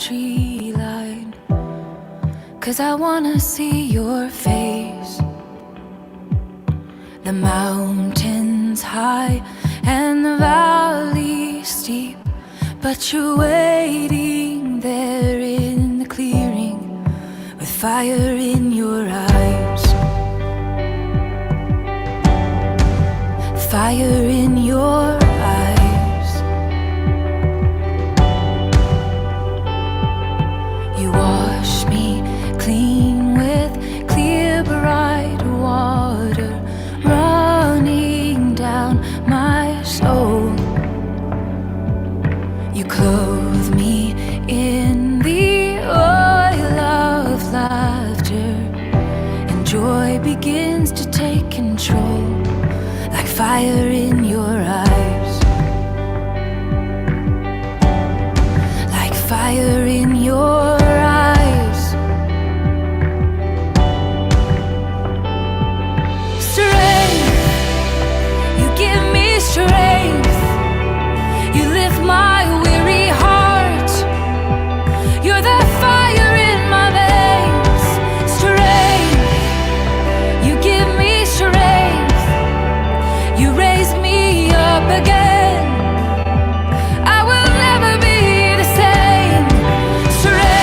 tree line, 'cause I wanna see your face. The mountains high and the valley steep, but you're waiting there in the clearing with fire in your eyes. Fire in your eyes. You wash me clean with clear bright water running down my soul. You clothe me in the oil of laughter, and joy begins to take control. Like fire in your eyes. Like fire in your eyes. Strength, you give me strength. You lift my weary heart. You're the fire in my veins. Strength, you give me strength. You raise me up again. I will never be the same. Strength.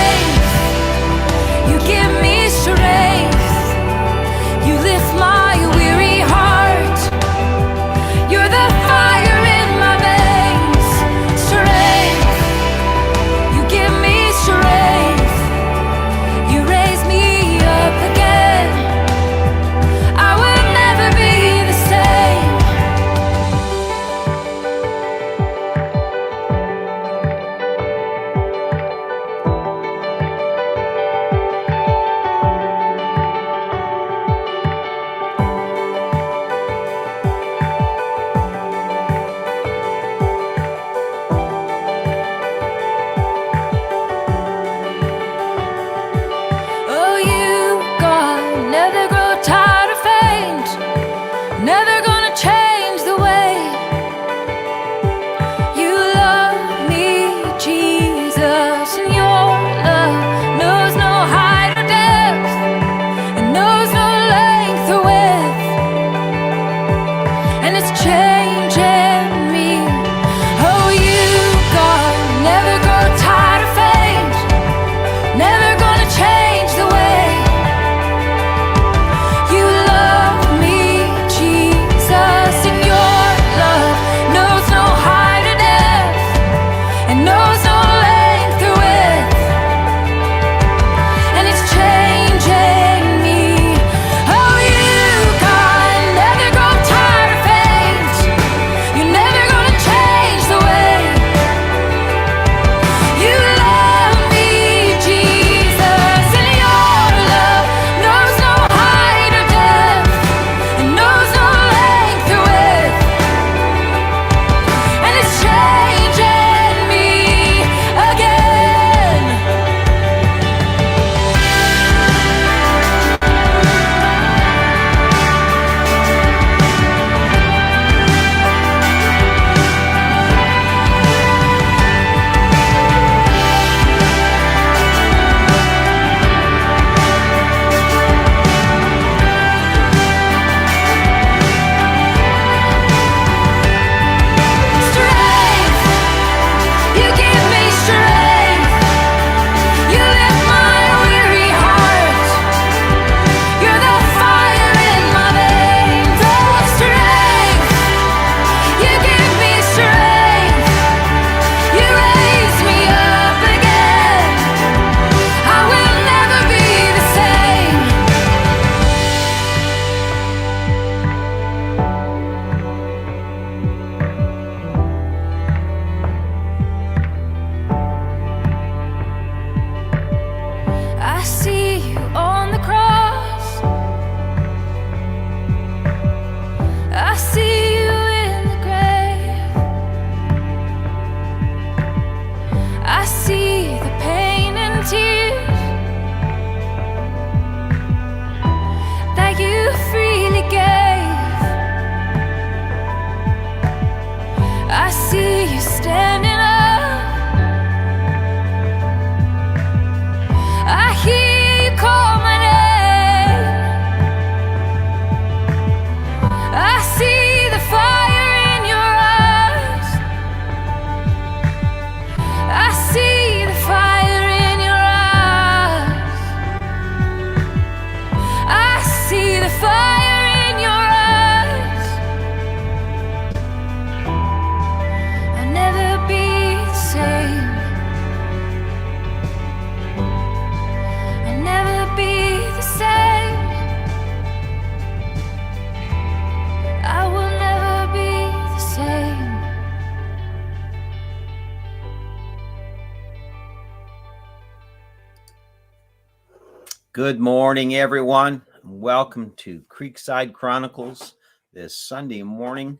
Good morning, everyone. Welcome to Creekside Chronicles this Sunday morning,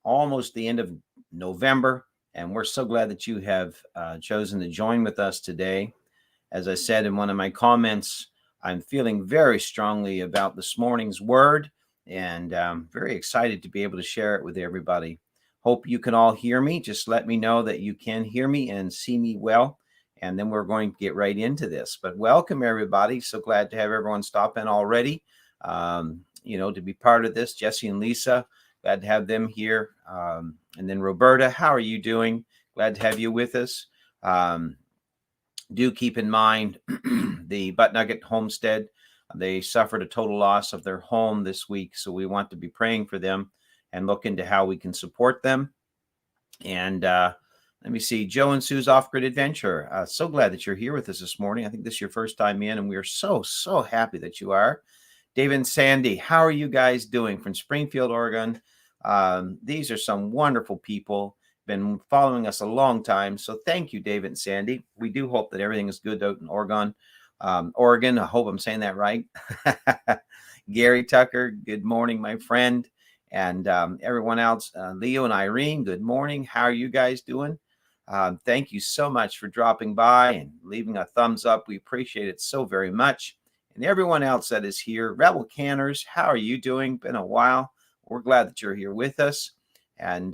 almost the end of November, and we're so glad that you have chosen to join with us today. As I said in one of my comments, I'm feeling very strongly about this morning's word, and very excited to be able to share it with everybody. Hope you can all hear me. Just let me know that you can hear me and see me well, and then we're going to get right into this. But welcome, everybody. So glad to have everyone stop in already, to be part of this. Jesse and Lisa, glad to have them here. And then Roberta, how are you doing? Glad to have you with us. Do keep in mind the Butt Nugget homestead. They suffered a total loss of their home this week, so we want to be praying for them and look into how we can support them. And let me see, Joe and Sue's Off-Grid Adventure. So glad that you're here with us this morning. I think this is your first time in, and we are so happy that you are. David and Sandy, how are you guys doing from Springfield, Oregon? These are some wonderful people, been following us a long time. So thank you, David and Sandy. We do hope that everything is good out in Oregon. I hope I'm saying that right. Gary Tucker, good morning, my friend. And everyone else, Leo and Irene, good morning. How are you guys doing? Thank you so much for dropping by and leaving a thumbs up. We appreciate it so very much. And everyone else that is here, Rebel Canners, how are you doing? Been a while. We're glad that you're here with us. And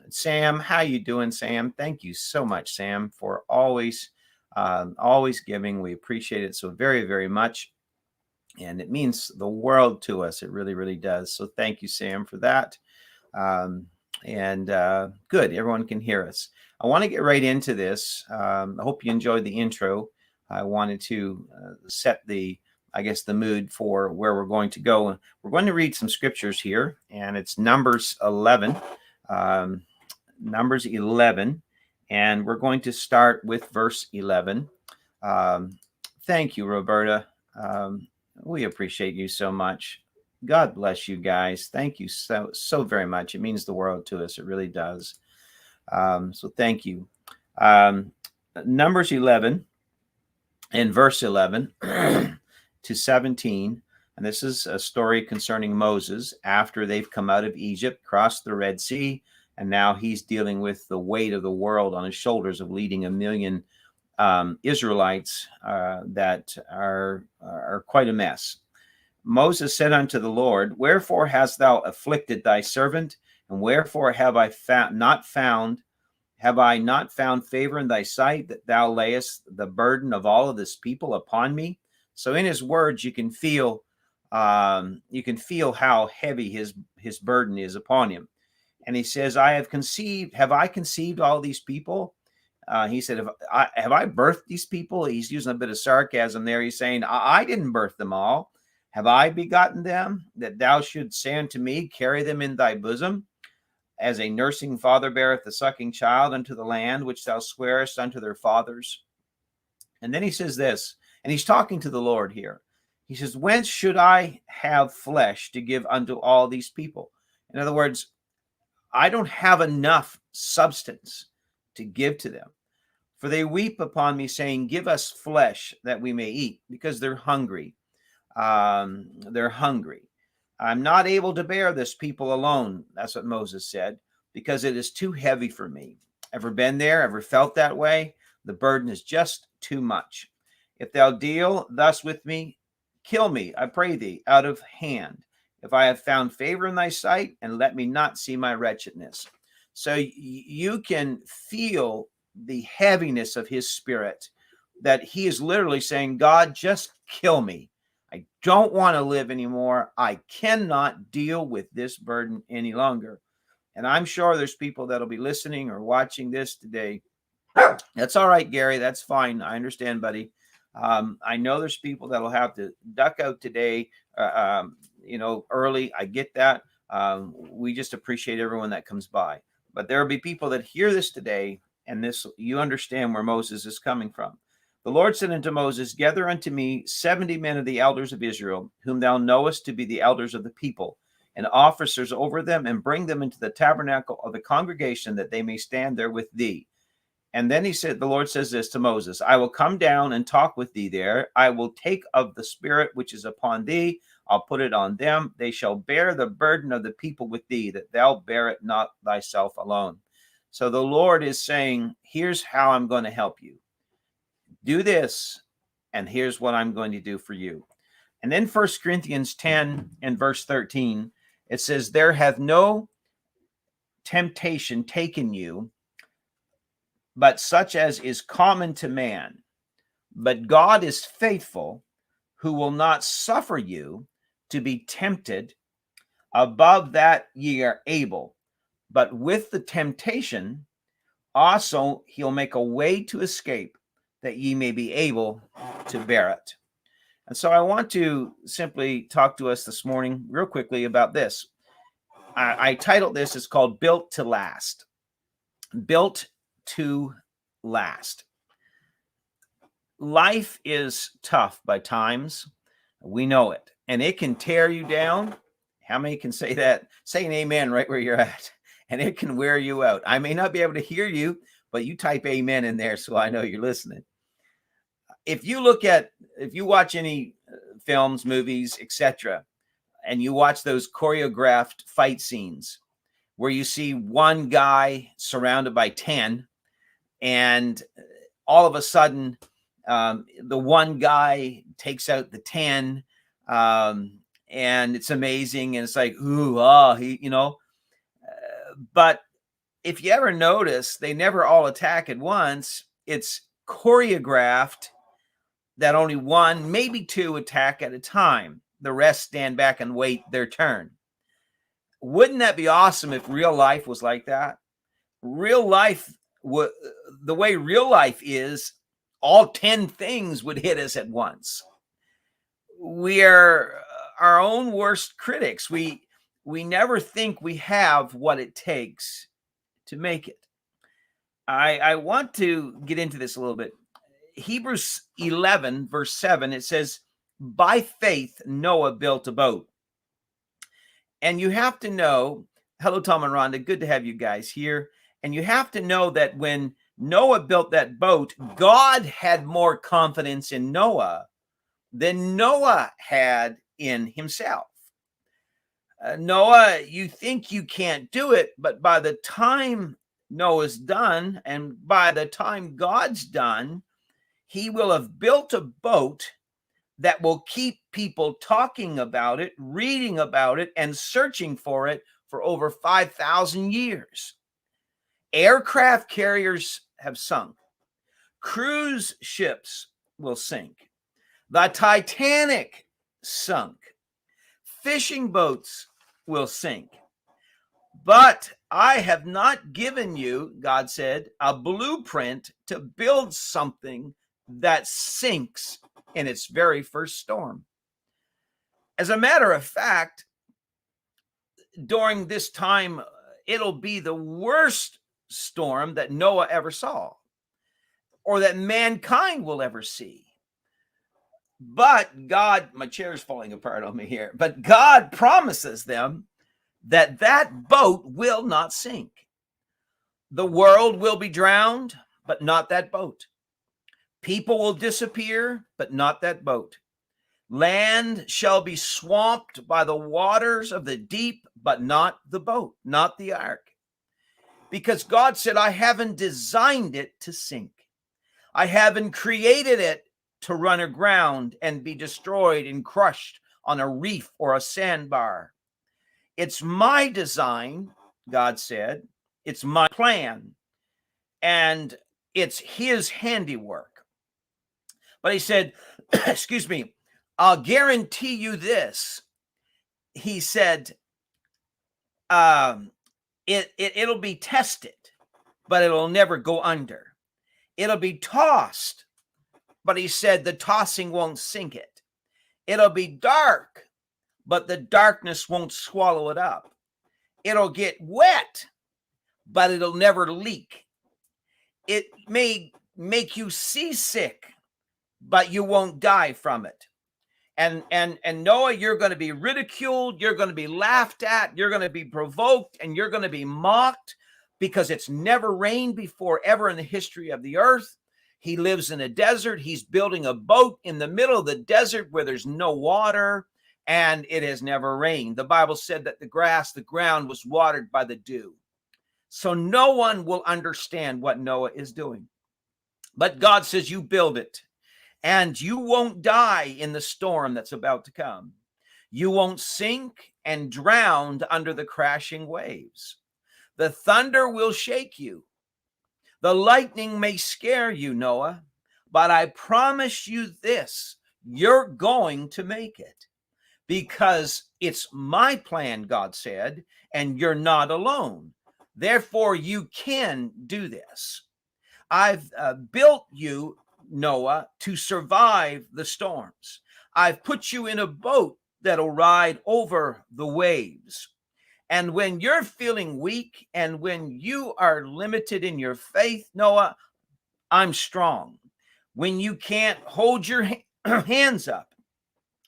Sam, how you doing, Sam? Thank you so much, Sam, for always giving. We appreciate it so very, very much. And it means the world to us. It really, really does. So thank you, Sam, for that. Good. Everyone can hear us. I want to get right into this. I hope you enjoyed the intro. I wanted to set the mood for where we're going to go. We're going to read some scriptures here, and it's Numbers 11. Numbers 11, and we're going to start with verse 11. Thank you, Roberta. We appreciate you so much. God bless you guys. Thank you so very much. It means the world to us. It really does. So thank you. Numbers 11 and verse 11 to 17. And this is a story concerning Moses after they've come out of Egypt, crossed the Red Sea, and now he's dealing with the weight of the world on his shoulders of leading 1 million Israelites that are quite a mess. Moses said unto the Lord, wherefore hast thou afflicted thy servant? And wherefore have I not found favor in thy sight, that thou layest the burden of all of this people upon me? So in his words, you can feel how heavy his burden is upon him. And he says, have I conceived all these people? He said, have I birthed these people? He's using a bit of sarcasm there. He's saying, I didn't birth them all. Have I begotten them, that thou shouldst say unto me, carry them in thy bosom, as a nursing father beareth the sucking child unto the land which thou swearest unto their fathers? And then he says this, and he's talking to the Lord here. He says, whence should I have flesh to give unto all these people? In other words, I don't have enough substance to give to them. For they weep upon me, saying, give us flesh that we may eat, because they're hungry. They're hungry. I'm not able to bear this people alone. That's what Moses said, because it is too heavy for me. Ever been there? Ever felt that way? The burden is just too much. If thou deal thus with me, kill me, I pray thee, out of hand. If I have found favor in thy sight, and let me not see my wretchedness. So you can feel the heaviness of his spirit, that he is literally saying, God, just kill me. I don't want to live anymore. I cannot deal with this burden any longer. And I'm sure there's people that'll be listening or watching this today. That's all right, Gary. That's fine. I understand, buddy. I know there's people that'll have to duck out today, early. I get that. We just appreciate everyone that comes by. But there will be people that hear this today, and this, you understand where Moses is coming from. The Lord said unto Moses, gather unto me 70 men of the elders of Israel, whom thou knowest to be the elders of the people, and officers over them, and bring them into the tabernacle of the congregation, that they may stand there with thee. And then the Lord says this to Moses, I will come down and talk with thee there. I will take of the spirit which is upon thee. I'll put it on them. They shall bear the burden of the people with thee, that thou bear it not thyself alone. So the Lord is saying, here's how I'm going to help you. Do this, and here's what I'm going to do for you. And then 1 Corinthians 10 and verse 13, it says, there hath no temptation taken you, but such as is common to man. But God is faithful, who will not suffer you to be tempted above that ye are able. But with the temptation, also he'll make a way to escape, that ye may be able to bear it. And so I want to simply talk to us this morning real quickly about this. I titled this, it's called Built to Last. Built to last. Life is tough by times. We know it. And it can tear you down. How many can say that? Say an amen right where you're at. And it can wear you out. I may not be able to hear you, but you type amen in there so I know you're listening. If you watch any films, movies, etc., and you watch those choreographed fight scenes where you see one guy surrounded by 10, and all of a sudden the one guy takes out the 10, and it's amazing, and it's like, but if you ever notice, they never all attack at once. It's choreographed that only one, maybe two attack at a time. The rest stand back and wait their turn. Wouldn't that be awesome if real life was like that? Real life, the way real life is, all 10 things would hit us at once. We are our own worst critics. We never think we have what it takes to make it. I want to get into this a little bit. Hebrews 11, verse 7, it says, by faith, Noah built a boat. And you have to know, hello, Tom and Rhonda, good to have you guys here. And you have to know that when Noah built that boat, God had more confidence in Noah than Noah had in himself. Noah, you think you can't do it, but by the time Noah's done, and by the time God's done, he will have built a boat that will keep people talking about it, reading about it, and searching for it for over 5,000 years. Aircraft carriers have sunk. Cruise ships will sink. The Titanic sunk. Fishing boats will sink. But I have not given you, God said, a blueprint to build something that sinks in its very first storm. As a matter of fact, during this time, it'll be the worst storm that Noah ever saw, or that mankind will ever see. But God, my chair's falling apart on me here, but God promises them that that boat will not sink. The world will be drowned, but not that boat. People will disappear, but not that boat. Land shall be swamped by the waters of the deep, but not the boat, not the ark. Because God said, I haven't designed it to sink. I haven't created it to run aground and be destroyed and crushed on a reef or a sandbar. It's my design, God said. It's my plan. And it's his handiwork. But he said, excuse me, I'll guarantee you this. He said, it'll be tested, but it'll never go under. It'll be tossed, but he said the tossing won't sink it. It'll be dark, but the darkness won't swallow it up. It'll get wet, but it'll never leak. It may make you seasick, but you won't die from it. And Noah, you're going to be ridiculed, you're going to be laughed at, you're going to be provoked, and you're going to be mocked. because it's never rained before ever in the history of the earth. He lives in a desert. He's building a boat in the middle of the desert where there's no water, and it has never rained. The Bible said that the ground was watered by the dew. So no one will understand what Noah is doing. But God says, you build it, and you won't die in the storm that's about to come. You won't sink and drown under the crashing waves. The thunder will shake you. The lightning may scare you, Noah, but I promise you this, you're going to make it, because it's my plan, God said, and you're not alone. Therefore, you can do this. I've built you, Noah, to survive the storms. I've put you in a boat that'll ride over the waves. And when you're feeling weak and when you are limited in your faith, Noah, I'm strong. When you can't hold your hands up,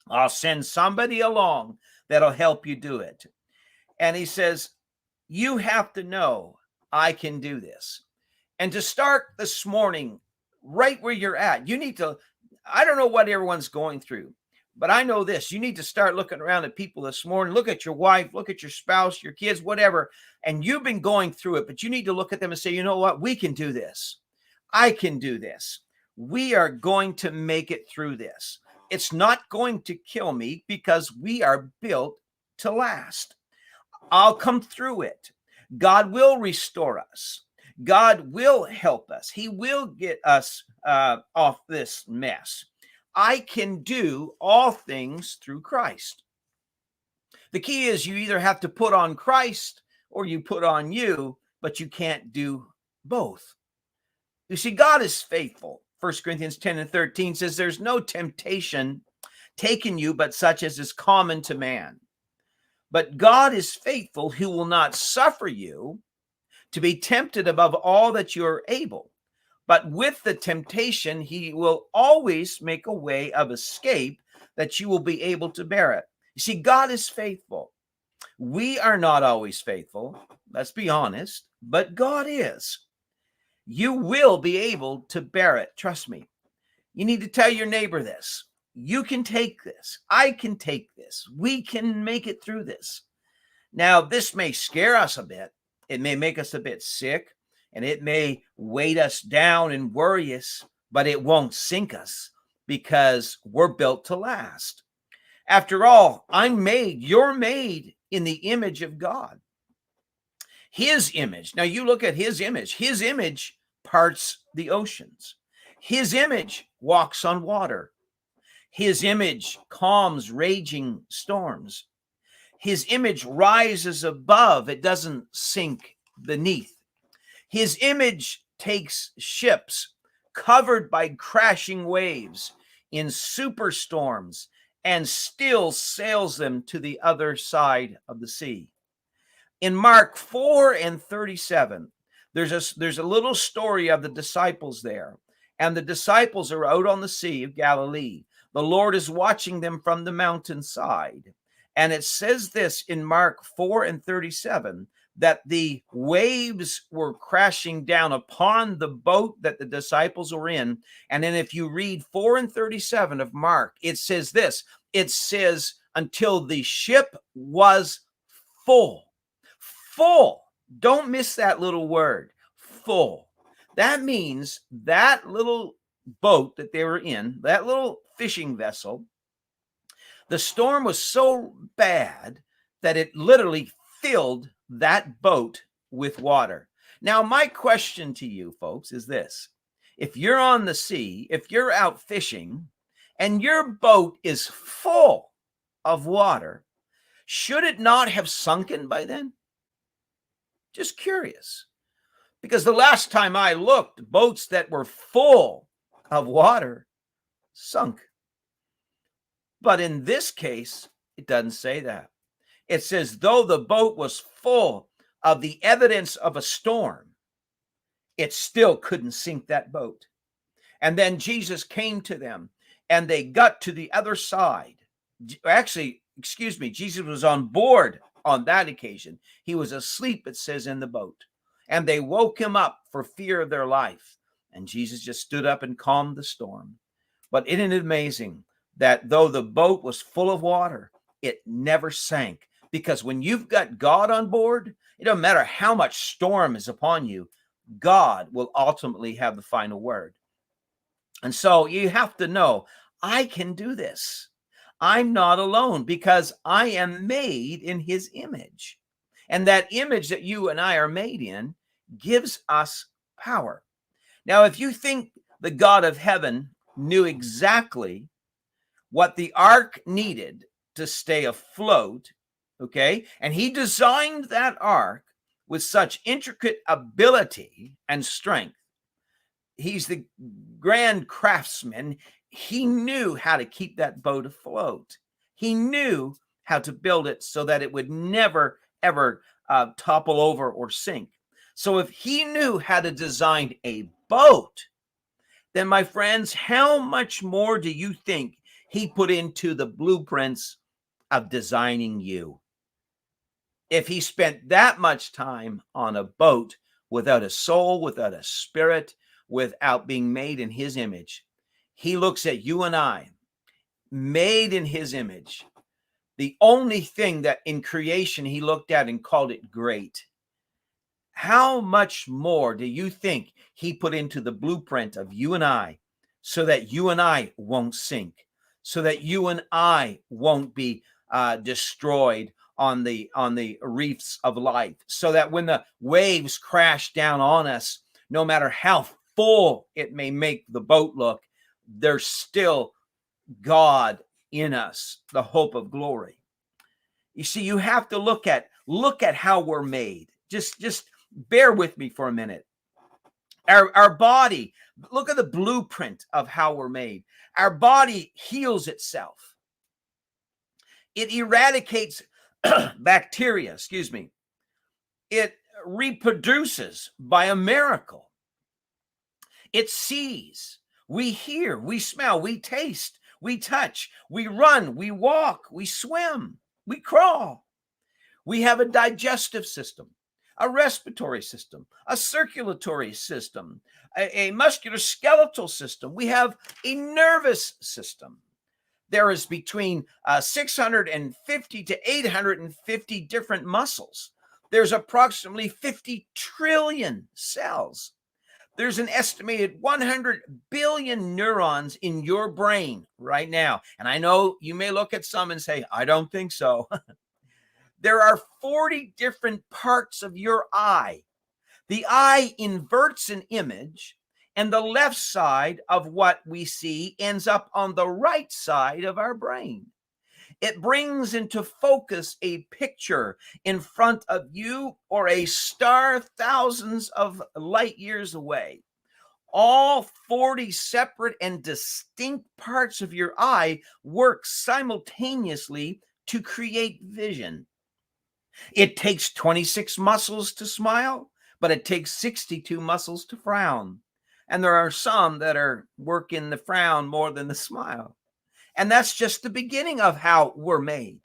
I'll send somebody along that'll help you do it. And he says, you have to know I can do this. And to start this morning, right where you're at, you need to, I don't know what everyone's going through, but I know this, you need to start looking around at people this morning. Look at your wife, look at your spouse, your kids, whatever. And you've been going through it, but you need to look at them and say, you know what? We can do this. I can do this. We are going to make it through this. It's not going to kill me because we are built to last. I'll come through it. God will restore us. God will help us. He will get us off this mess. I can do all things through Christ. The key is you either have to put on Christ or you put on you, but you can't do both. You see, God is faithful. 1 Corinthians 10:13 says, there's no temptation taken you, but such as is common to man. But God is faithful, who will not suffer you to be tempted above all that you are able. But with the temptation, he will always make a way of escape that you will be able to bear it. You see, God is faithful. We are not always faithful, let's be honest, but God is. You will be able to bear it. Trust me. You need to tell your neighbor this. You can take this. I can take this. We can make it through this. Now, this may scare us a bit. It may make us a bit sick, and it may weight us down and worry us, but it won't sink us because we're built to last. After all, you're made in the image of God. His image. Now you look at his image. His image parts the oceans. His image walks on water. His image calms raging storms. His image rises above. It doesn't sink beneath. His image takes ships covered by crashing waves in superstorms and still sails them to the other side of the sea. In Mark 4:37, there's a little story of the disciples there. And the disciples are out on the Sea of Galilee. The Lord is watching them from the mountainside. And it says this in Mark 4:37, that the waves were crashing down upon the boat that the disciples were in. And then if you read 4:37 of Mark, it says this. It says, until the ship was full. Full. Don't miss that little word. Full. That means that little boat that they were in, that little fishing vessel, the storm was so bad that it literally filled that boat with water. Now, my question to you folks is this. If you're on the sea, if you're out fishing and your boat is full of water, should it not have sunken by then? Just curious. Because the last time I looked, boats that were full of water sunk. But in this case, it doesn't say that. It says, though the boat was full of the evidence of a storm, it still couldn't sink that boat. And then Jesus came to them and they got to the other side. Actually, Jesus was on board on that occasion. He was asleep, it says, in the boat. and they woke him up for fear of their life. And Jesus just stood up and calmed the storm. But isn't it amazing that though the boat was full of water, it never sank? Because when you've got God on board, it doesn't matter how much storm is upon you, God will ultimately have the final word. And so you have to know, I can do this. I'm not alone because I am made in his image. And that image that you and I are made in gives us power. Now, if you think the God of heaven knew exactly what the ark needed to stay afloat, okay, and he designed that ark with such intricate ability and strength, he's the grand craftsman. He knew how to keep that boat afloat. He knew how to build it so that it would never, ever topple over or sink. So if he knew how to design a boat, then my friends, how much more do you think he put into the blueprints of designing you? If he spent that much time on a boat without a soul, without a spirit, without being made in his image, he looks at you and I, made in his image. The only thing that in creation he looked at and called it great. How much more do you think he put into the blueprint of you and I so that you and I won't sink, so that you and I won't be destroyed on the reefs of life, so that when the waves crash down on us, no matter how full it may make the boat look, there's still God in us, the hope of glory. You see, you have to look at how we're made. Just bear with me for a minute. Our body, look at the blueprint of how we're made. Our body heals itself. It eradicates bacteria, It reproduces by a miracle. It sees, we hear, we smell, we taste, we touch, we run, we walk, we swim, we crawl. We have a digestive system, a respiratory system, a circulatory system, a musculoskeletal system. We have a nervous system. There is between 650 to 850 different muscles. There's approximately 50 trillion cells. There's an estimated 100 billion neurons in your brain right now. And I know you may look at some and say, I don't think so. There are 40 different parts of your eye. The eye inverts an image, and the left side of what we see ends up on the right side of our brain. It brings into focus a picture in front of you or a star thousands of light years away. All 40 separate and distinct parts of your eye work simultaneously to create vision. It takes 26 muscles to smile, but it takes 62 muscles to frown. And there are some that are working the frown more than the smile. And that's just the beginning of how we're made.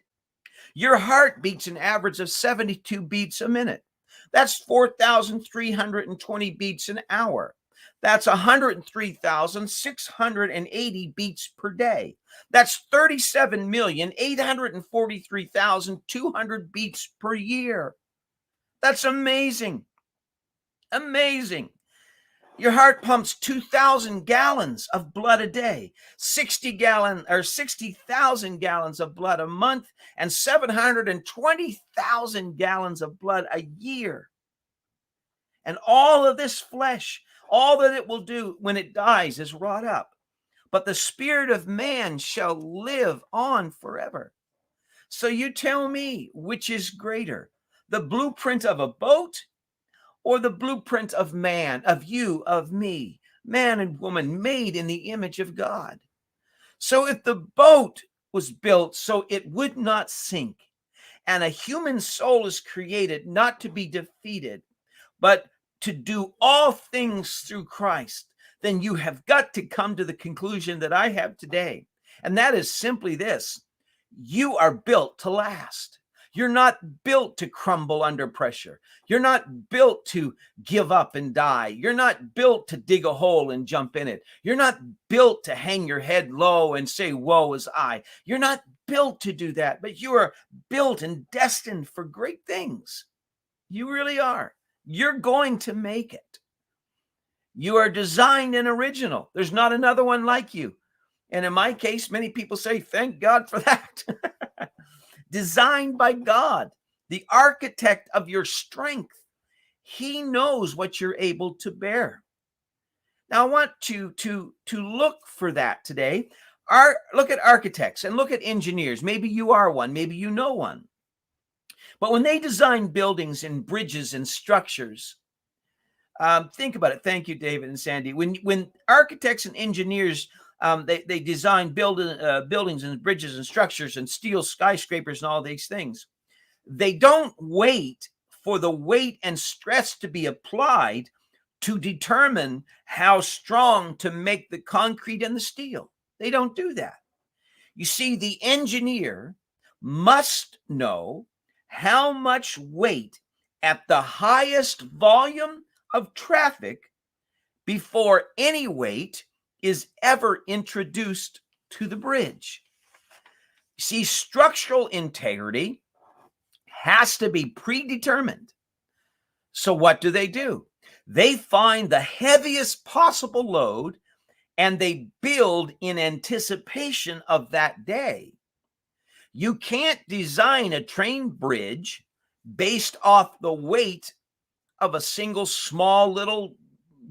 Your heart beats an average of 72 beats a minute. That's 4,320 beats an hour. That's 103,680 beats per day. That's 37,843,200 beats per year. That's amazing. Amazing. Your heart pumps 2,000 gallons of blood a day, 60,000 gallons of blood a month, and 720,000 gallons of blood a year. And all of this flesh, all that it will do when it dies is rot up. But the spirit of man shall live on forever. So you tell me, which is greater, the blueprint of a boat or the blueprint of man, of you, of me, man and woman made in the image of God? So if the boat was built so it would not sink, and a human soul is created not to be defeated, but to do all things through Christ, then you have got to come to the conclusion that I have today. And that is simply this: you are built to last. You're not built to crumble under pressure. You're not built to give up and die. You're not built to dig a hole and jump in it. You're not built to hang your head low and say, woe is I. You're not built to do that, but you are built and destined for great things. You really are. You're going to make it. You are designed and original. There's not another one like you. And in my case, many people say, thank God for that. Designed by God, the architect of your strength. He knows what you're able to bear. Now, I want to look for that today. Look at architects and look at engineers. Maybe you are one. Maybe you know one. But when they design buildings and bridges and structures, think about it. Thank you, David and Sandy. When architects and engineers they design buildings and bridges and structures and steel skyscrapers and all these things, they don't wait for the weight and stress to be applied to determine how strong to make the concrete and the steel. They don't do that. You see, the engineer must know how much weight at the highest volume of traffic before any weight is ever introduced to the bridge. See, structural integrity has to be predetermined. So what do? They find the heaviest possible load and they build in anticipation of that day. You can't design a train bridge based off the weight of a single small little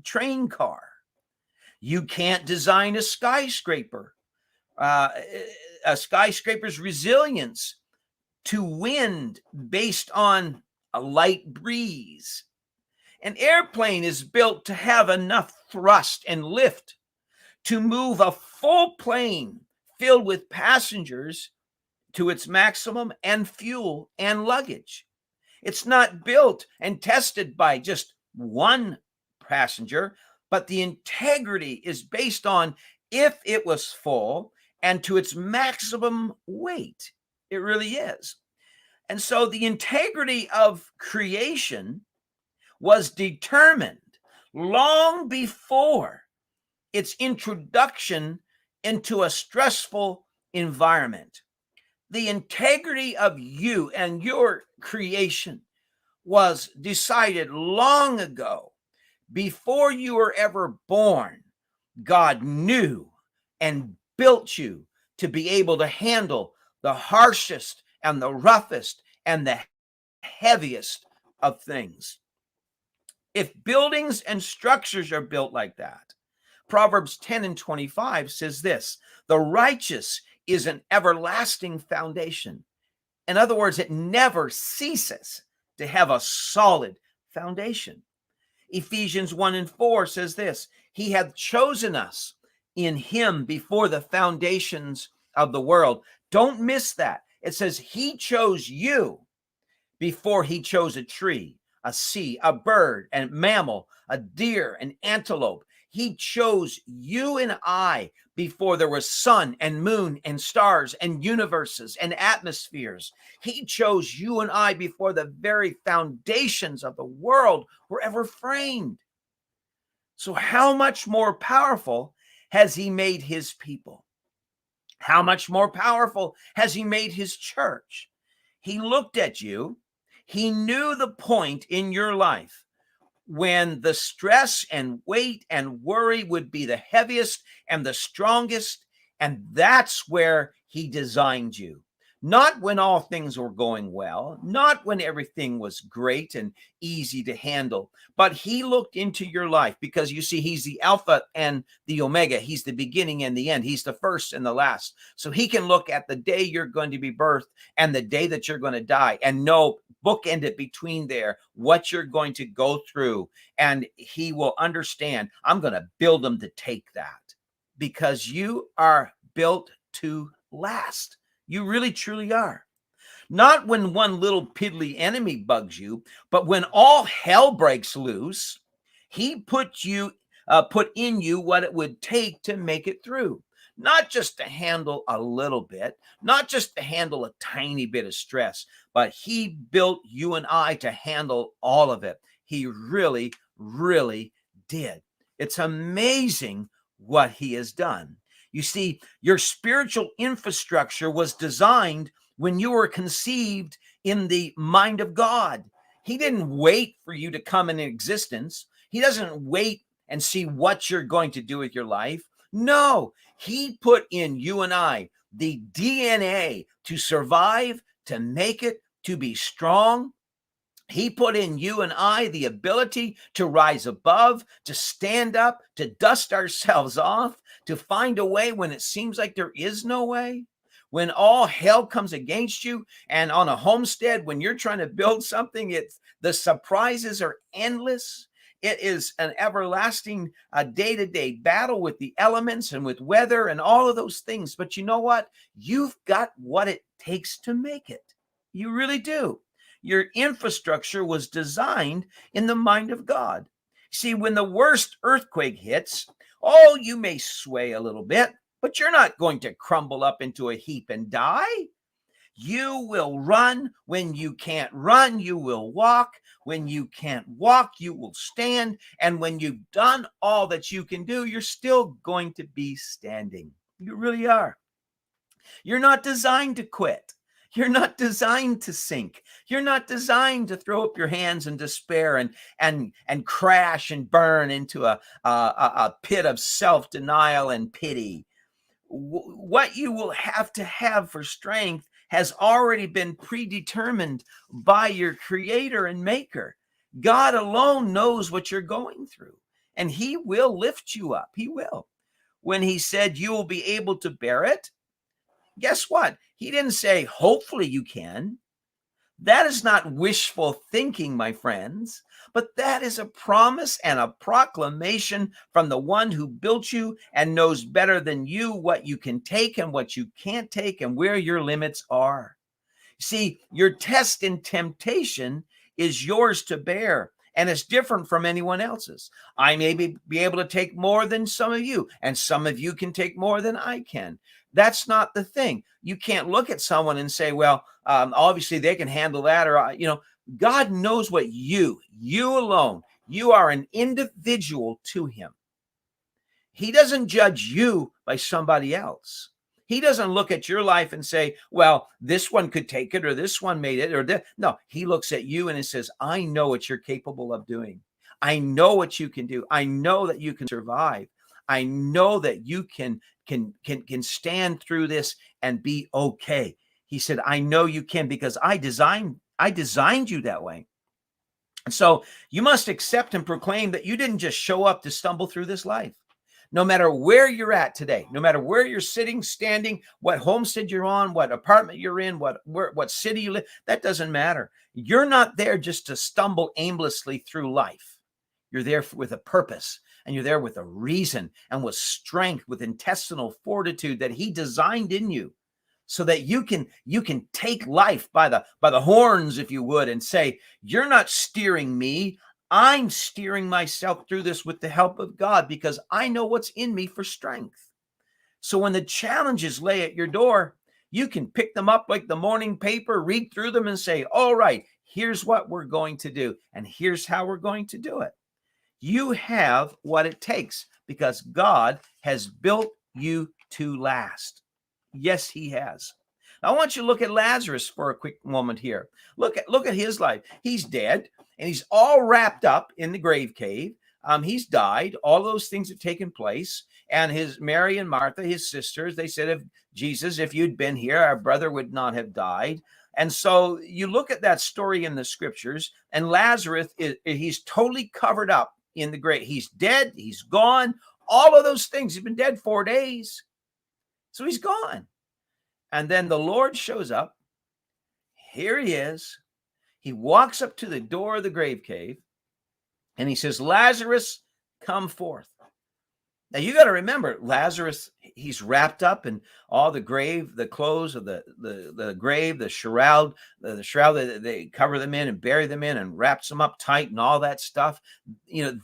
train car. You can't design a skyscraper, a skyscraper's resilience to wind based on a light breeze. An airplane is built to have enough thrust and lift to move a full plane filled with passengers to its maximum and fuel and luggage. It's not built and tested by just one passenger, but the integrity is based on if it was full and to its maximum weight. It really is. And so the integrity of creation was determined long before its introduction into a stressful environment. The integrity of you and your creation was decided long ago. Before you were ever born, God knew and built you to be able to handle the harshest and the roughest and the heaviest of things. If buildings and structures are built like that, Proverbs 10:25 says this: the righteous is an everlasting foundation. In other words, it never ceases to have a solid foundation. Ephesians 1:4 says this: he hath chosen us in him before the foundations of the world. Don't miss that. It says he chose you before he chose a tree, a sea, a bird, a mammal, a deer, an antelope. He chose you and I before there was sun and moon and stars and universes and atmospheres. He chose you and I before the very foundations of the world were ever framed. So how much more powerful has he made his people? How much more powerful has he made his church? He looked at you. He knew the point in your life when the stress and weight and worry would be the heaviest and the strongest. And that's where he designed you. Not when all things were going well, not when everything was great and easy to handle, but he looked into your life because you see, he's the Alpha and the Omega. He's the beginning and the end. He's the first and the last. So he can look at the day you're going to be birthed and the day that you're going to die and know, bookend it between there, what you're going to go through. And he will understand, I'm going to build them to take that because you are built to last. You really, truly are. Not when one little piddly enemy bugs you, but when all hell breaks loose, he put in you what it would take to make it through. not just to handle a little bit, not just to handle a tiny bit of stress, but he built you and I to handle all of it. He really, really did. It's amazing what he has done. You see, your spiritual infrastructure was designed when you were conceived in the mind of God. He didn't wait for you to come in existence. He doesn't wait and see what you're going to do with your life. No, he put in you and I the DNA to survive, to make it, to be strong. He put in you and I the ability to rise above, to stand up, to dust ourselves off, to find a way when it seems like there is no way. When all hell comes against you, and on a homestead, when you're trying to build something, the surprises are endless. It is an everlasting day-to-day battle with the elements and with weather and all of those things. But you know what? You've got what it takes to make it. You really do. Your infrastructure was designed in the mind of God. See, when the worst earthquake hits, oh, you may sway a little bit, but you're not going to crumble up into a heap and die. You will run. When you can't run, you will walk. When you can't walk, you will stand. And when you've done all that you can do, you're still going to be standing. You really are. You're not designed to quit. You're not designed to sink. You're not designed to throw up your hands in despair and crash and burn into a pit of self-denial and pity. What you will have to have for strength has already been predetermined by your creator and maker. God alone knows what you're going through, and he will lift you up. He will. When he said you will be able to bear it, guess what? He didn't say, hopefully you can. That is not wishful thinking, my friends, but that is a promise and a proclamation from the one who built you and knows better than you what you can take and what you can't take and where your limits are. See, your test in temptation is yours to bear, and it's different from anyone else's. I may be able to take more than some of you, and some of you can take more than I can. That's not the thing. You can't look at someone and say, well, obviously they can handle that, or, God knows what you alone, you are an individual to him. He doesn't judge you by somebody else. He doesn't look at your life and say, well, this one could take it, or this one made it, or that. No, he looks at you and he says, I know what you're capable of doing. I know what you can do. I know that you can survive. I know that you can stand through this and be okay. He said, I know you can, because I designed you that way. And so you must accept and proclaim that you didn't just show up to stumble through this life. No matter where you're at today, no matter where you're sitting, standing, what homestead you're on, what apartment you're in, what city you live, that doesn't matter. You're not there just to stumble aimlessly through life. You're there with a purpose, and you're there with a reason, and with strength, with intestinal fortitude that he designed in you, so that you can take life by the horns, if you would, and say, you're not steering me. I'm steering myself through this with the help of God, because I know what's in me for strength. So when the challenges lay at your door, you can pick them up like the morning paper, read through them and say, all right, here's what we're going to do, and here's how we're going to do it. You have what it takes, because God has built you to last. Yes, he has. I want you to look at Lazarus for a quick moment here. Look at his life. He's dead, and he's all wrapped up in the grave cave. He's died. All those things have taken place. And his Mary and Martha, his sisters, they said, if Jesus, if you'd been here, our brother would not have died. And so you look at that story in the scriptures, and Lazarus, he's totally covered up in the grave. He's dead. He's gone. All of those things. He's been dead 4 days. So he's gone. And then the Lord shows up. Here he is. He walks up to the door of the grave cave, and he says, Lazarus, come forth. Now you got to remember, Lazarus, he's wrapped up in all the clothes of the grave, the shroud that they cover them in and bury them in and wraps them up tight and all that stuff.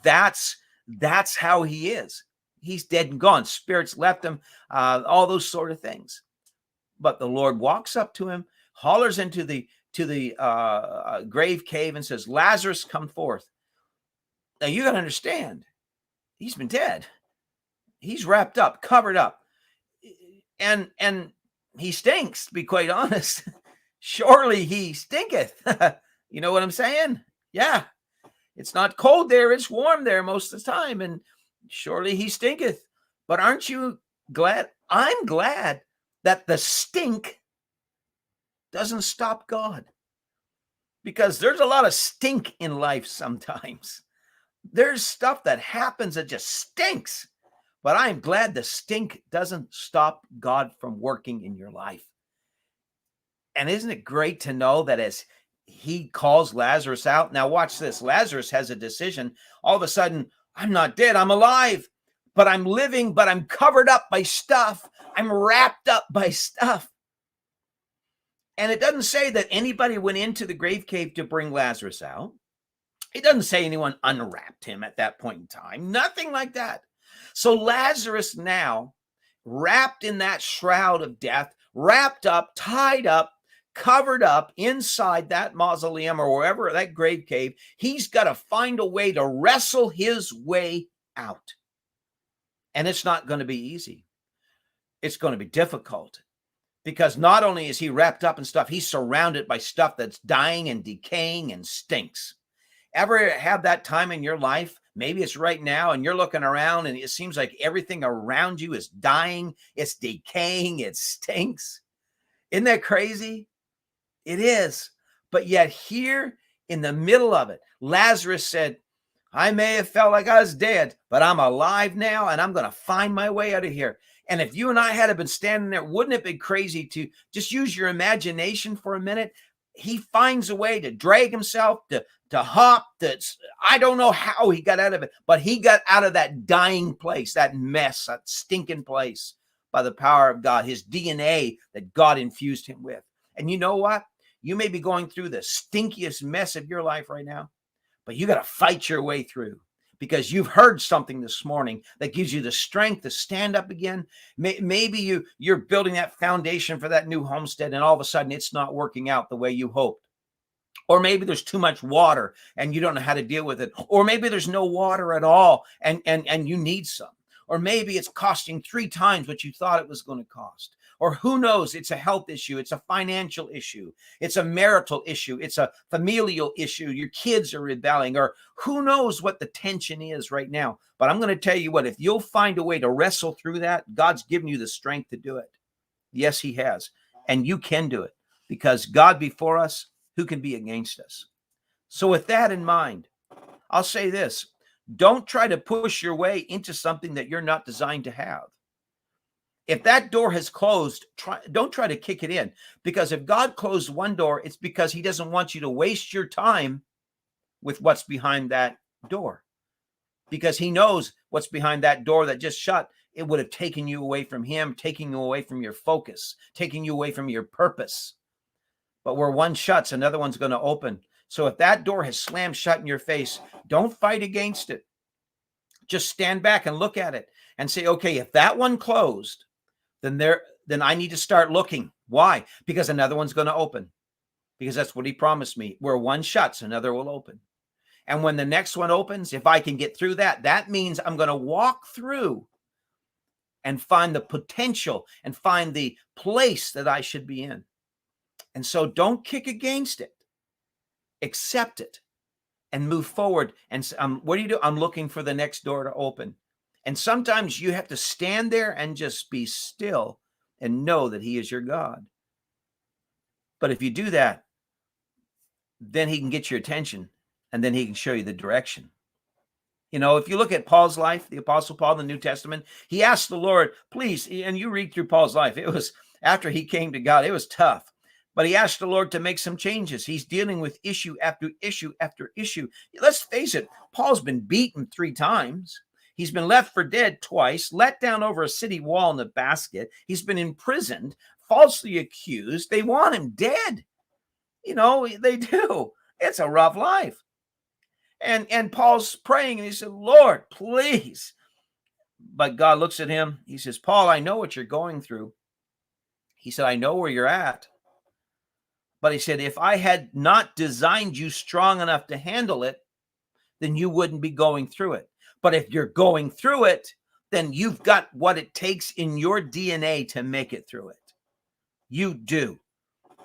That's how he is. he's dead and gone. Spirits left him, all those sort of things. But the Lord walks up to him, hollers into the grave cave and says, Lazarus, come forth. Now you got to understand, he's been dead. He's wrapped up, covered up. And he stinks, to be quite honest. Surely he stinketh. You know what I'm saying? Yeah. It's not cold there. It's warm there most of the time. And surely he stinketh. But aren't you glad? I'm glad that the stink doesn't stop God. Because there's a lot of stink in life sometimes. There's stuff that happens that just stinks. But I'm glad the stink doesn't stop God from working in your life. And isn't it great to know that as he calls Lazarus out? Now watch this. Lazarus has a decision. All of a sudden, I'm not dead. I'm alive. But I'm living, but I'm covered up by stuff. I'm wrapped up by stuff. And it doesn't say that anybody went into the grave cave to bring Lazarus out. It doesn't say anyone unwrapped him at that point in time. Nothing like that. So Lazarus now, wrapped in that shroud of death, wrapped up, tied up, covered up inside that mausoleum or wherever, that grave cave, he's got to find a way to wrestle his way out. And it's not going to be easy. It's going to be difficult. Because not only is he wrapped up in stuff, he's surrounded by stuff that's dying and decaying and stinks. Ever have that time in your life? Maybe it's right now and you're looking around and it seems like everything around you is dying, it's decaying, it stinks. Isn't that crazy? It is. But yet here in the middle of it, Lazarus said, I may have felt like I was dead, but I'm alive now and I'm going to find my way out of here. And if you and I had been standing there, wouldn't it be crazy to just use your imagination for a minute? He finds a way to drag himself, to hop. I don't know how he got out of it, but he got out of that dying place, that mess, that stinking place by the power of God, his DNA that God infused him with. And you know what? You may be going through the stinkiest mess of your life right now, but you got to fight your way through. Because you've heard something this morning that gives you the strength to stand up again. Maybe you're building that foundation for that new homestead and all of a sudden it's not working out the way you hoped. Or maybe there's too much water and you don't know how to deal with it. Or maybe there's no water at all and you need some. Or maybe it's costing 3 times what you thought it was going to cost. Or who knows, it's a health issue, it's a financial issue, it's a marital issue, it's a familial issue, your kids are rebelling, or who knows what the tension is right now. But I'm going to tell you what, if you'll find a way to wrestle through that, God's given you the strength to do it. Yes, he has. And you can do it because God before us, who can be against us? So with that in mind, I'll say this, don't try to push your way into something that you're not designed to have. If that door has closed, don't try to kick it in. Because if God closed one door, it's because he doesn't want you to waste your time with what's behind that door. Because he knows what's behind that door that just shut. It would have taken you away from him, taking you away from your focus, taking you away from your purpose. But where one shuts, another one's going to open. So if that door has slammed shut in your face, don't fight against it. Just stand back and look at it and say, okay, if that one closed, then I need to start looking. Why? Because another one's going to open. Because that's what he promised me. Where one shuts, another will open. And when the next one opens, if I can get through that, that means I'm going to walk through and find the potential and find the place that I should be in. And so don't kick against it. Accept it and move forward. And what do you do? I'm looking for the next door to open. And sometimes you have to stand there and just be still and know that he is your God. But if you do that, then he can get your attention and then he can show you the direction. You know, if you look at Paul's life, the Apostle Paul in the New Testament, he asked the Lord, please, and you read through Paul's life, it was after he came to God, it was tough. But he asked the Lord to make some changes. He's dealing with issue after issue after issue. Let's face it, Paul's been beaten 3 times. He's been left for dead twice, let down over a city wall in a basket. He's been imprisoned, falsely accused. They want him dead. You know, they do. It's a rough life. And Paul's praying and he said, Lord, please But God looks at him. He says, Paul, I know what you're going through. He said, I know where you're at. But he said, if I had not designed you strong enough to handle it, then you wouldn't be going through it. But if you're going through it, then you've got what it takes in your DNA to make it through it. You do.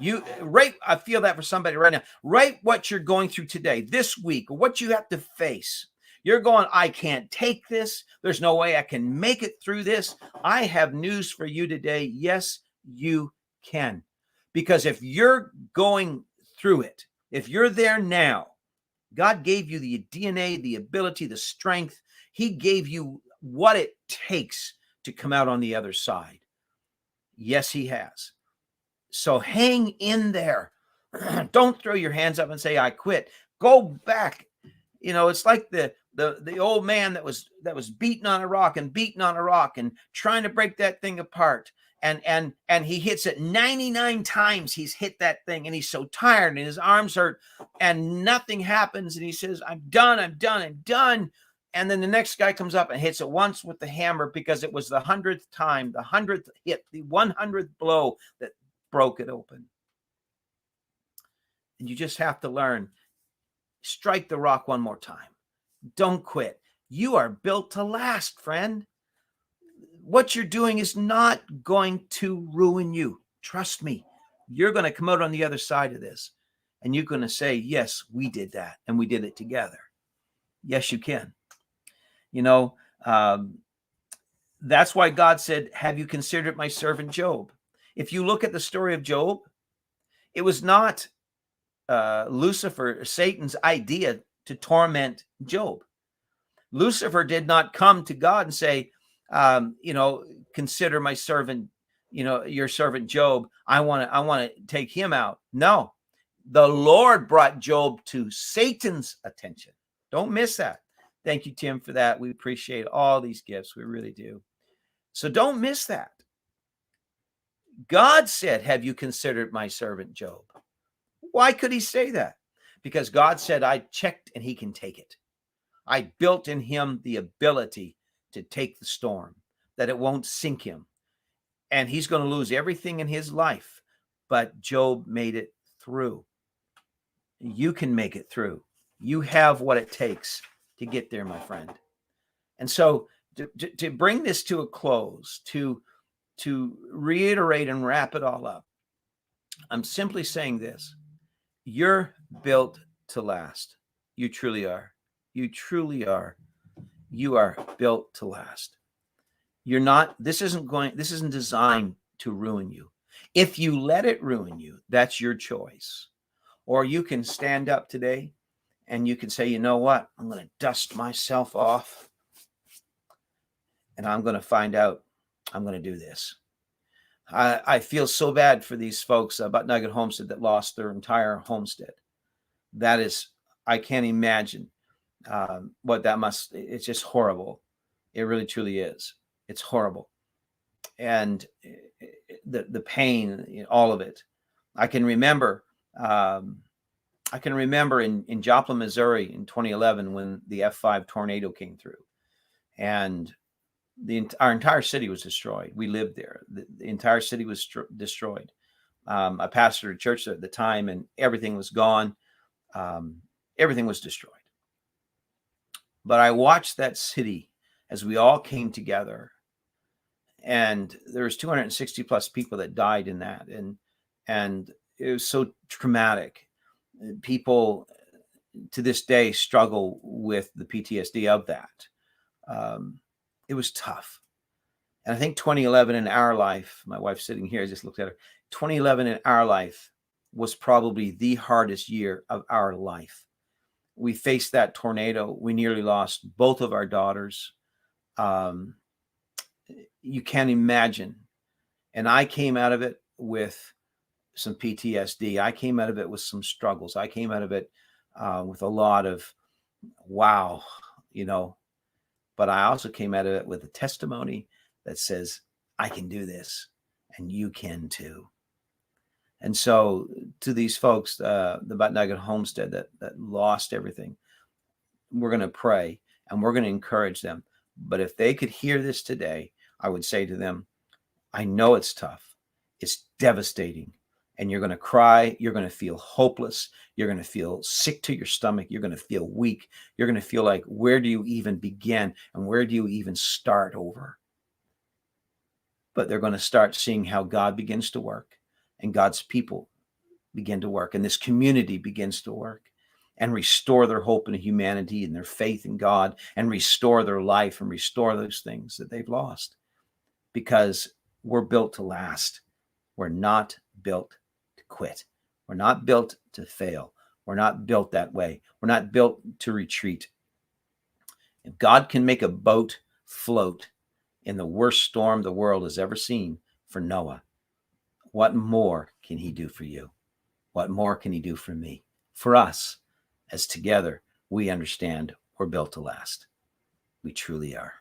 I feel that for somebody right now. Write what you're going through today, this week, or what you have to face. You're going, I can't take this. There's no way I can make it through this. I have news for you today. Yes, you can. Because if you're going through it, if you're there now, God gave you the DNA, the ability, the strength. He gave you what it takes to come out on the other side. Yes, he has. So hang in there. Don't throw your hands up and say, I quit. Go back. It's like the old man that was beating on a rock and trying to break that thing apart. And he hits it 99 times. He's hit that thing and he's so tired and his arms hurt and nothing happens. And he says, I'm done. And then the next guy comes up and hits it once with the hammer because it was the 100th time, the 100th hit, the 100th blow that broke it open. And you just have to learn, strike the rock one more time. Don't quit. You are built to last, friend. What you're doing is not going to ruin you. Trust me. You're going to come out on the other side of this and you're going to say, yes, we did that and we did it together. Yes, you can. That's why God said, have you considered my servant Job? If you look at the story of Job, it was not Lucifer, Satan's idea to torment Job. Lucifer did not come to God and say, consider my servant, your servant Job. I want to take him out. No, the Lord brought Job to Satan's attention. Don't miss that. Thank you, Tim, for that. We appreciate all these gifts. We really do. So don't miss that. God said, have you considered my servant Job? Why could he say that? Because God said, I checked and he can take it. I built in him the ability to take the storm, that it won't sink him. And he's going to lose everything in his life. But Job made it through. You can make it through. You have what it takes to get there, my friend. And so to bring this to a close, to reiterate and wrap it all up, I'm simply saying this. You're built to last. You truly are. You truly are. You are built to last. You're not, this isn't designed to ruin you. If you let it ruin you, that's your choice. Or you can stand up today and you can say, you know what? I'm going to dust myself off and I'm going to find out I'm going to do this. I feel so bad for these folks about Nugget Homestead that lost their entire homestead. That is, I can't imagine what that must, it's just horrible. It really, truly is. It's horrible. And the pain, all of it. I can remember in Joplin, Missouri in 2011 when the F5 tornado came through and our entire city was destroyed. We lived there. The entire city was destroyed. I pastored a church at the time and everything was gone. Everything was destroyed. But I watched that city as we all came together, and there was 260 plus people that died in that. And it was so traumatic. People to this day struggle with the PTSD of that. It was tough. And I think 2011 in our life, my wife's sitting here, I just looked at her. 2011 in our life was probably the hardest year of our life. We faced that tornado. We nearly lost both of our daughters. You can't imagine. And I came out of it with some PTSD. I came out of it with some struggles. I came out of it with a lot of, wow, but I also came out of it with a testimony that says, I can do this and you can too. And so to these folks, the Butt Nugget Homestead that lost everything, we're going to pray and we're going to encourage them. But if they could hear this today, I would say to them, I know it's tough. It's devastating. And you're going to cry. You're going to feel hopeless. You're going to feel sick to your stomach. You're going to feel weak. You're going to feel like, where do you even begin? And where do you even start over? But they're going to start seeing how God begins to work, and God's people begin to work, and this community begins to work and restore their hope in humanity and their faith in God, and restore their life and restore those things that they've lost, because we're built to last. We're not built to quit. We're not built to fail. We're not built that way. We're not built to retreat. If God can make a boat float in the worst storm the world has ever seen for Noah, what more can he do for you? What more can he do for me? For us, as together we understand we're built to last. We truly are.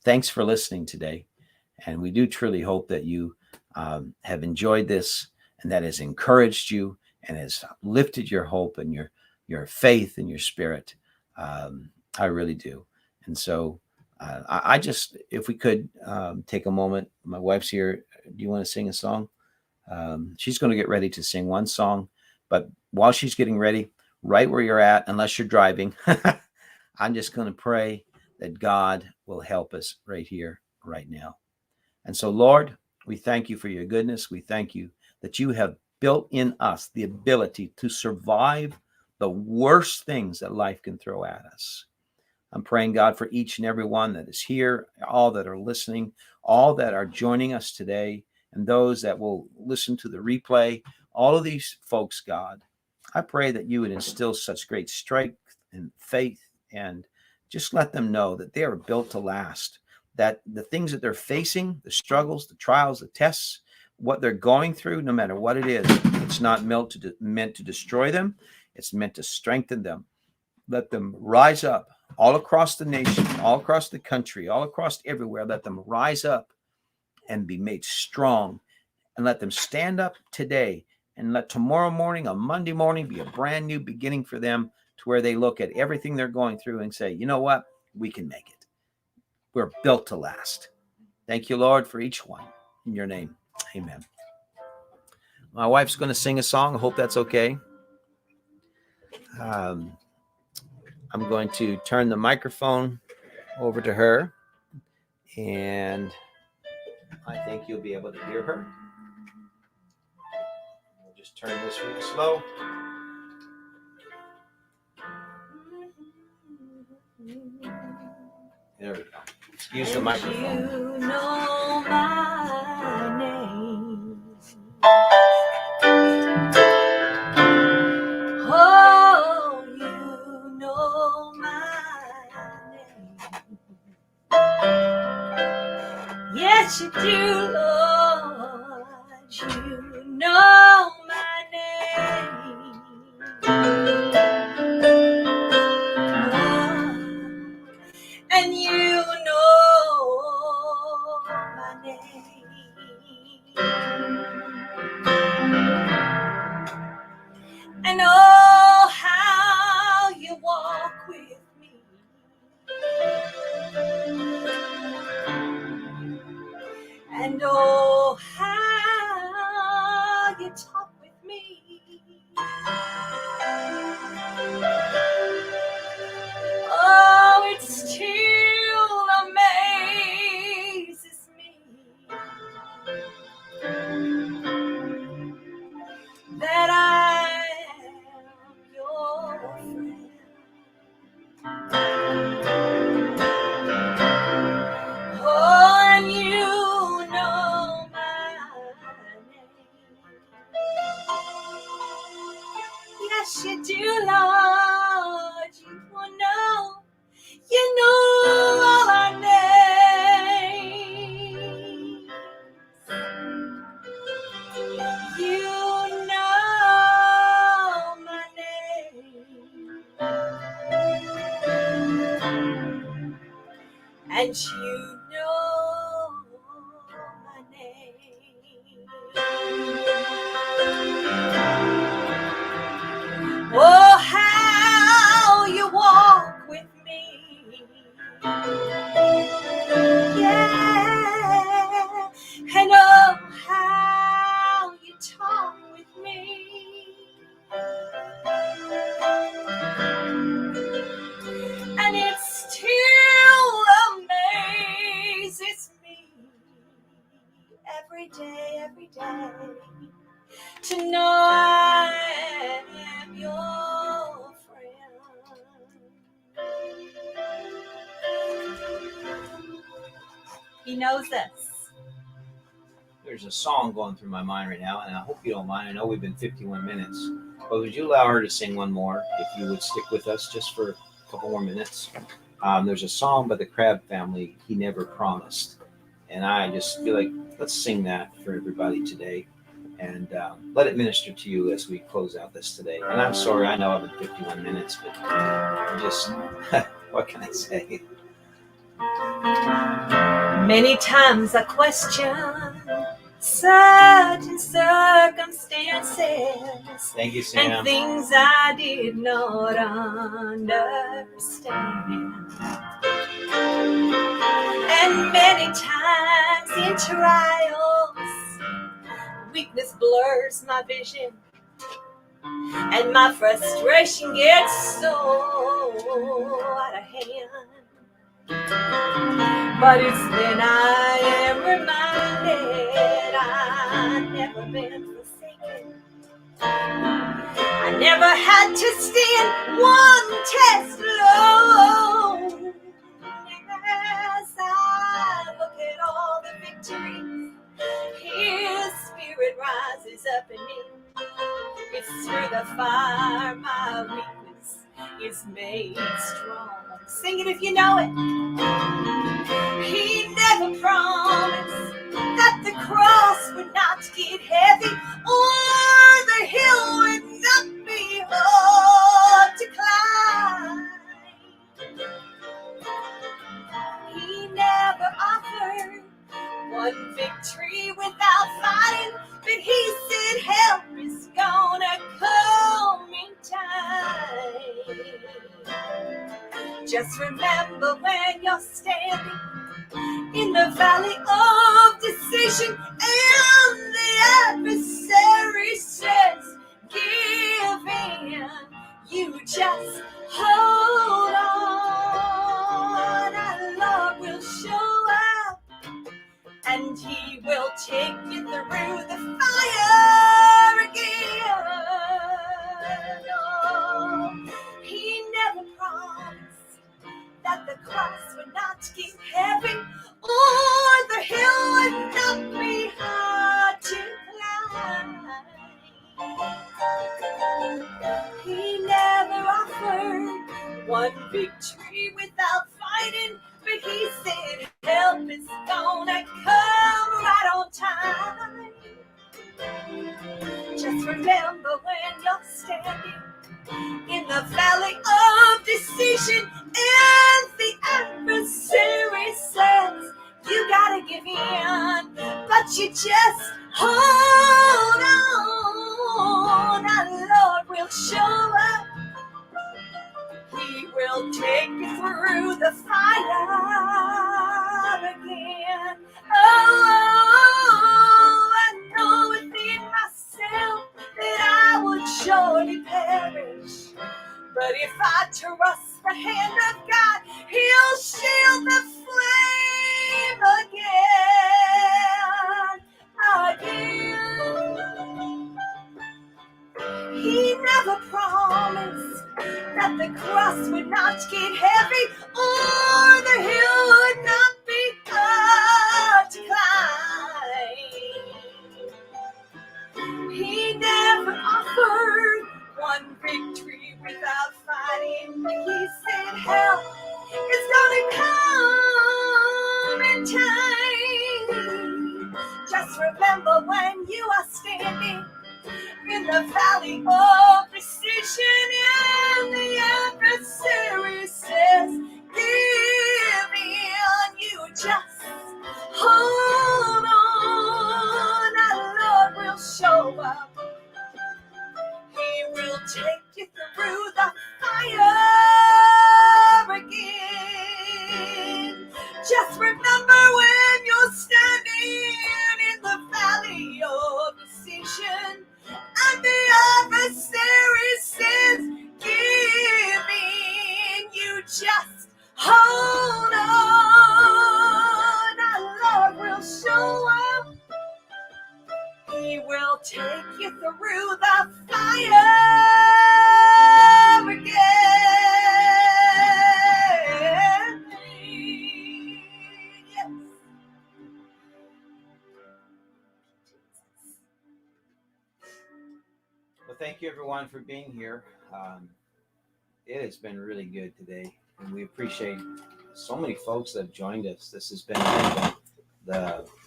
Thanks for listening today. And we do truly hope that you have enjoyed this, and that has encouraged you and has lifted your hope and your faith and your spirit. I really do. And so I just, if we could take a moment, my wife's here. Do you want to sing a song? She's going to get ready to sing one song, but while she's getting ready, right where you're at, unless you're driving, I'm just going to pray that God will help us right here, right now. And so, Lord, we thank you for your goodness. We thank you that you have built in us the ability to survive the worst things that life can throw at us. I'm praying, God, for each and every one that is here, all that are listening, all that are joining us today, and those that will listen to the replay, all of these folks, God, I pray that you would instill such great strength and faith, and just let them know that they are built to last, that the things that they're facing, the struggles, the trials, the tests, what they're going through, no matter what it is, it's not meant to destroy them. It's meant to strengthen them. Let them rise up all across the nation, all across the country, all across everywhere. Let them rise up and be made strong, and let them stand up today, and let tomorrow morning, a Monday morning, be a brand new beginning for them, to where they look at everything they're going through and say, you know what? We can make it. We're built to last. Thank you, Lord, for each one. In your name, amen. My wife's going to sing a song. I hope that's okay. I'm going to turn the microphone over to her, and I think you'll be able to hear her. We'll just turn this real slow. There we go. Use the microphone. You know my name. Oh, you know my name. Yes, you do, Lord. You know my name. And you know my name. And oh, how you walk with me. And oh, how you talk with me. Oh, it still amazes me that I am your friend. Oh, and you know my name. Yes, you do, Lord. You know all our names. You know my name. And you know my name. Oh, how you walk with me. to know I am your friend. He knows us. There's a song going through my mind right now, and I hope you don't mind. I know we've been 51 minutes, but would you allow her to sing one more if you would stick with us just for a couple more minutes? There's a song by the Crab Family, He Never Promised. And I just feel like let's sing that for everybody today and let it minister to you as we close out this today. And I'm sorry, I know I've been 51 minutes, but just what can I say? Many times I question certain circumstances. Thank you, Sam. And things I did not understand. And many times in trials, weakness blurs my vision, and my frustration gets so out of hand. But it's then I am reminded I've never been forsaken. I never had to stand one test alone. As I look at all the victories His Spirit rises up in me. It's through the fire my weakness is made strong. Sing it if you know it. He never promised that the cross would not get heavy or the hill would not be hard to climb. He never offered one victory without fighting, but He said help is gonna come in time. Just remember when you're standing in the valley of decision and the adversary says give in, you just hold on. Our Lord will show up and He will take you through the fire again. Oh, He never promised that the cross would not get heavy or the hill would not be hard to climb. He never offered one victory without fighting, but He said help is gonna come right on time. Just remember when you're standing in the valley of decision and the adversary says you gotta give in, but you just hold on. Our Lord will show up. He will take you through the fire again. Oh, I know within myself that I would surely perish. But if I trust the hand of God, He'll shield the flame again. He never promised that the cross would not get heavy or the hill would not be hard to climb. He never offered one victory without fighting, but He said help is gonna come in time. Just remember when you are standing in the valley of decision and the adversary says give in, you just hold on. Our Lord will show up. He will take you through the fire again. Just remember when you're standing in the valley of decision and the adversary says give in, you just He will take you through the fire again. Yes. Well, thank you everyone for being here. It has been really good today, and we appreciate so many folks that have joined us. This has been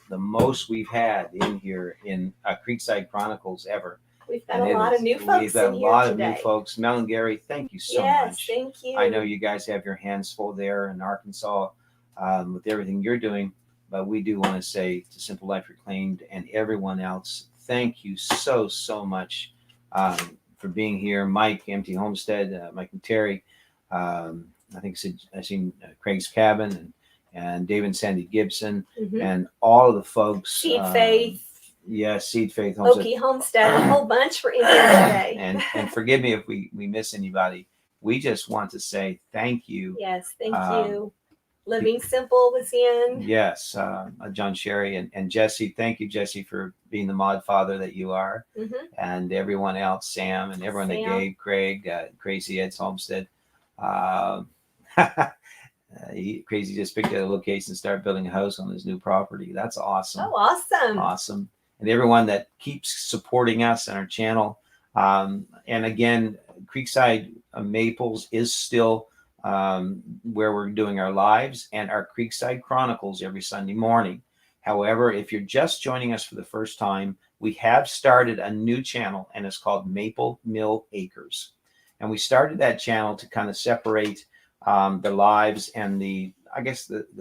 the most we've had in here in Creekside Chronicles ever. We've got a lot of new folks We've got in a here lot today. of new folks. Mel and Gary, thank you so Yes, much. thank you. I know you guys have your hands full there in Arkansas with everything you're doing, but we do want to say to Simple Life Reclaimed and everyone else, thank you so much for being here. Mike, Empty Homestead, Mike and Terry. I think I've seen Craig's Cabin and Dave and Sandy Gibson and all of the folks. Seed Faith. Yeah, Seed Faith Homestead. Okie Homestead, a whole bunch for in here today. and forgive me if we miss anybody. We just want to say thank you. Yes, thank you. Living Simple was in. Yes, John Sherry and Jesse. Thank you, Jesse, for being the mod father that you are. And everyone else, Sam, and everyone that gave, Craig, Crazy Ed's Homestead. Crazy just picked out a location and started building a house on his new property. That's awesome. Oh, awesome. Awesome. And everyone that keeps supporting us on our channel. And again, Creekside Maples is still where we're doing our lives and our Creekside Chronicles every Sunday morning. However, if you're just joining us for the first time, we have started a new channel, and it's called Maple Mill Acres. And we started that channel to kind of separate the lives and the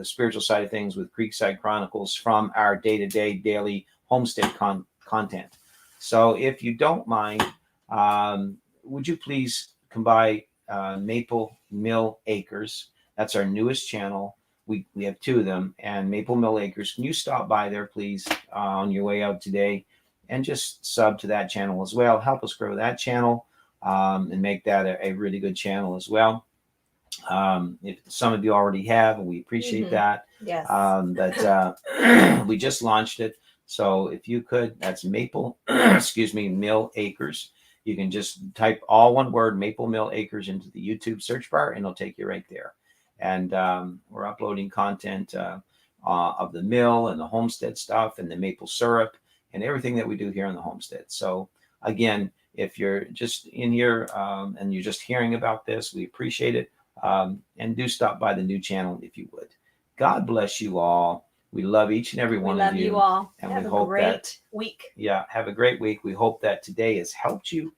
spiritual side of things with Creekside Chronicles from our day-to-day daily homestead content. So if you don't mind, would you please come by Maple Mill Acres? That's our newest channel. We have two of them, and Maple Mill Acres. Can you stop by there, please, on your way out today, and just sub to that channel as well? Help us grow that channel and make that a really good channel as well. If some of you already have, and we appreciate that. Yes. But we just launched it. So if you could, that's Maple, Mill Acres. You can just type all one word, Maple Mill Acres, into the YouTube search bar, and it'll take you right there. And we're uploading content of the mill and the homestead stuff and the maple syrup and everything that we do here in the homestead. So again, if you're just in here and you're just hearing about this, we appreciate it. And do stop by the new channel if you would. God bless you all. We love each and every one of you. We love you all. And have we a hope great week. Yeah, have a great week. We hope that today has helped you,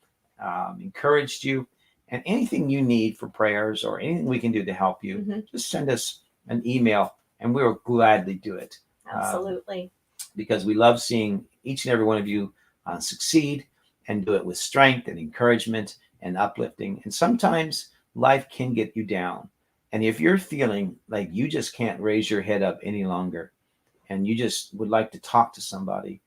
encouraged you, and anything you need for prayers or anything we can do to help you, just send us an email and we'll gladly do it. Absolutely. Because we love seeing each and every one of you succeed and do it with strength and encouragement and uplifting. And sometimes life can get you down. And if you're feeling like you just can't raise your head up any longer and you just would like to talk to somebody,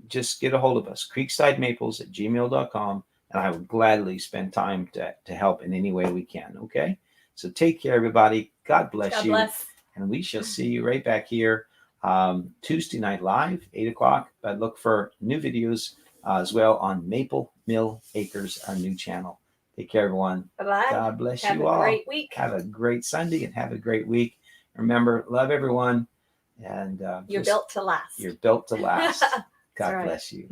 just get a hold of us, creeksidemaples@gmail.com, and I would gladly spend time to help in any way we can. Okay? So take care, everybody. God bless you. God bless. And we shall see you right back here Tuesday night live, 8 o'clock. But look for new videos as well on Maple Mill Acres, our new channel. Take care, everyone. Bye-bye. God bless you all. Have a great week. Have a great Sunday and have a great week. Remember, love everyone. And you're built to last. You're built to last. God right. bless you.